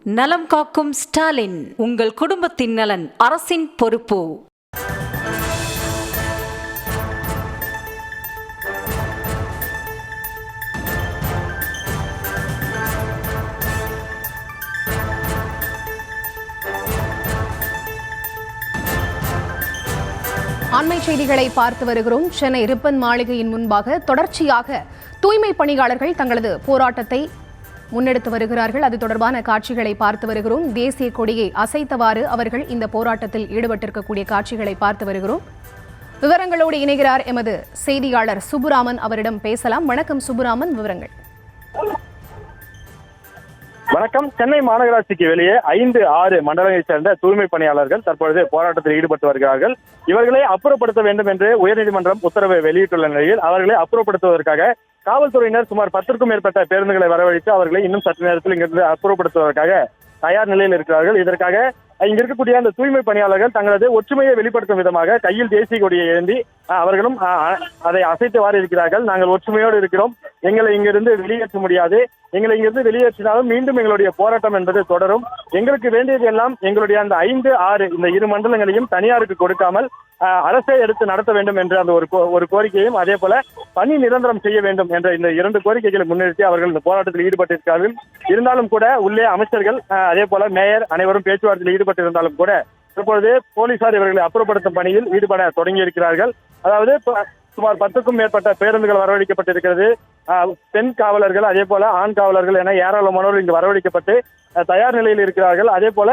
நலம் காக்கும் ஸ்டாலின், உங்கள் குடும்பத்தின் நலன் அரசின் பொறுப்பு. அண்மை செய்திகளை பார்த்து வருகிறோம். சென்னை ரிப்பன் மாளிகையின் முன்பாக தொடர்ச்சியாக தூய்மை பணியாளர்கள் தங்களது போராட்டத்தை முன்னெடுத்து வருகிறார்கள். அது தொடர்பான காட்சிகளை பார்த்து வருகிறோம். தேசிய கொடியை அசைத்தவாறு அவர்கள் இந்த போராட்டத்தில் ஈடுபட்டிருக்கக்கூடிய காட்சிகளை பார்த்து வருகிறோம். விவரங்களோடு இணைகிறார் எமது செய்தியாளர் சுப்புராமன். அவரிடம் பேசலாம். வணக்கம் சுப்புராமன், விவரங்கள். வணக்கம். சென்னை மாநகராட்சிக்கு வெளியே 5-6 மண்டலங்களைச் சேர்ந்த தூய்மை பணியாளர்கள் தற்பொழுது போராட்டத்தில் ஈடுபட்டு வருகிறார்கள். இவர்களை அப்புறப்படுத்த வேண்டும் என்று உயர்நீதிமன்றம் உத்தரவை வெளியிட்டுள்ள நிலையில் அவர்களை அப்புறப்படுத்துவதற்காக காவல்துறையினர் சுமார் 10க்கும் மேற்பட்ட பேருந்துகளை வரவழைத்து அவர்களை இன்னும் சற்று நேரத்தில் இங்கிருந்து அப்புறப்படுத்துவதற்காக தயார் நிலையில் இருக்கிறார்கள். இதற்காக இங்க இருக்கக்கூடிய அந்த தூய்மை பணியாளர்கள் தங்களது ஒற்றுமையை வெளிப்படுத்தும் விதமாக கையில் தேசிய கொடியை ஏந்தி அவர்களும் அதை அசைத்தவாறு இருக்கிறார்கள். நாங்கள் ஒற்றுமையோடு இருக்கிறோம், எங்களை இங்கிருந்து வெளியேற்ற முடியாது, எங்களை இங்கிருந்து வெளியேற்றினாலும் மீண்டும் எங்களுடைய போராட்டம் என்பது தொடரும். எங்களுக்கு வேண்டியது எல்லாம் எங்களுடைய அந்த 5-6 இந்த 2 மண்டலங்களையும் தனியாருக்கு கொடுக்காமல் அரசை எடுத்து நடத்த வேண்டும் என்ற அந்த ஒரு கோரிக்கையும், அதே போல பணி நிரந்தரம் செய்ய வேண்டும் என்ற இந்த 2 கோரிக்கைகளை முன்னிறுத்தி அவர்கள் இந்த போராட்டத்தில் ஈடுபட்டிருக்கிறார்கள். இருந்தாலும் கூட உள்ளே அமைச்சர்கள் அதே போல மேயர் அனைவரும் பேச்சுவார்த்தையில் ஈடுபட்டிருந்தாலும் கூட தற்பொழுது போலீசார் இவர்களை அப்புறப்படுத்தும் பணியில் ஈடுபட தொடங்கி இருக்கிறார்கள். அதாவது சுமார் 10க்கும் மேற்பட்ட பேருந்துகள் வரவழைக்கப்பட்டிருக்கிறது. பெண் காவலர்கள் அதே போல ஆண் காவலர்கள் என ஏராளமானோர் இங்கு வரவழைக்கப்பட்டு தயார் நிலையில் இருக்கிறார்கள். அதே போல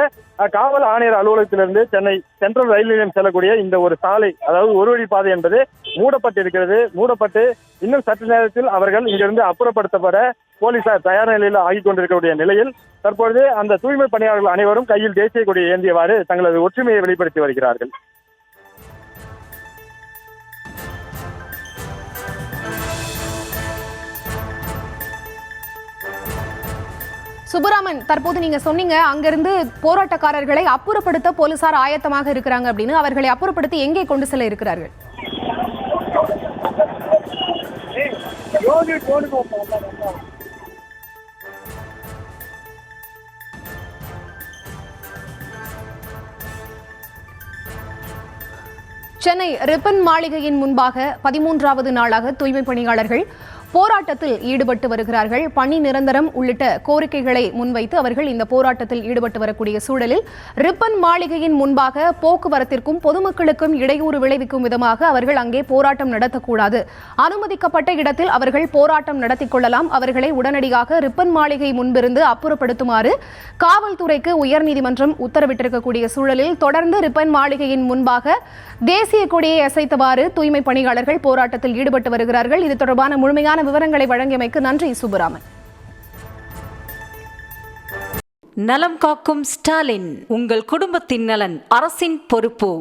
காவல் ஆணையர் அலுவலகத்திலிருந்து சென்னை சென்ட்ரல் ரயில் நிலையம் செல்லக்கூடிய இந்த ஒரு சாலை, அதாவது ஒரு வழி பாதை என்பது மூடப்பட்டிருக்கிறது. மூடப்பட்டு இன்னும் சற்று நேரத்தில் அவர்கள் இங்கிருந்து அப்புறப்படுத்தப்பட போலீசார் தயார் நிலையில் ஆகிக் கொண்டிருக்கக்கூடிய நிலையில் தற்பொழுது அந்த தூய்மை பணியாளர்கள் அனைவரும் கையில் தேசிய கொடியை ஏந்தியவாறு தங்களது ஒற்றுமையை வெளிப்படுத்தி வருகிறார்கள். சுப்புராமன், தற்போது நீங்க சொன்னீங்க அங்கிருந்து போராட்டக்காரர்களை அப்புறப்படுத்த போலீசார் ஆயத்தமாக இருக்கிறாங்க அப்படின்னு. அவர்களை அப்புறப்படுத்தி எங்கே கொண்டு செல்ல இருக்கிறார்கள்? சென்னை ரிப்பன் மாளிகையின் முன்பாக 13வது நாளாக தூய்மை பணியாளர்கள் போராட்டத்தில் ஈடுபட்டு வருகிறார்கள். பணி நிரந்தரம் உள்ளிட்ட கோரிக்கைகளை முன்வைத்து அவர்கள் இந்த போராட்டத்தில் ஈடுபட்டு வரக்கூடிய சூழலில் ரிப்பன் மாளிகையின் முன்பாக போக்குவரத்திற்கும் பொதுமக்களுக்கும் இடையூறு விளைவிக்கும் விதமாக அவர்கள் அங்கே போராட்டம் நடத்தக்கூடாது, அனுமதிக்கப்பட்ட இடத்தில் அவர்கள் போராட்டம் நடத்திக் கொள்ளலாம், அவர்களை உடனடியாக ரிப்பன் மாளிகை முன்பிருந்து அப்புறப்படுத்துமாறு காவல்துறைக்கு உயர்நீதிமன்றம் உத்தரவிட்டிருக்கக்கூடிய சூழலில் தொடர்ந்து ரிப்பன் மாளிகையின் முன்பாக தேசிய கொடியை அசைத்தவாறு தூய்மை பணியாளர்கள் போராட்டத்தில் ஈடுபட்டு வருகிறார்கள். இது தொடர்பான முழுமையான விவரங்களை வழங்கியமைக்கு நன்றி சுப்புராமன். நலம் காக்கும் ஸ்டாலின், உங்கள் குடும்பத்தின் நலன் அரசின் பொறுப்பு.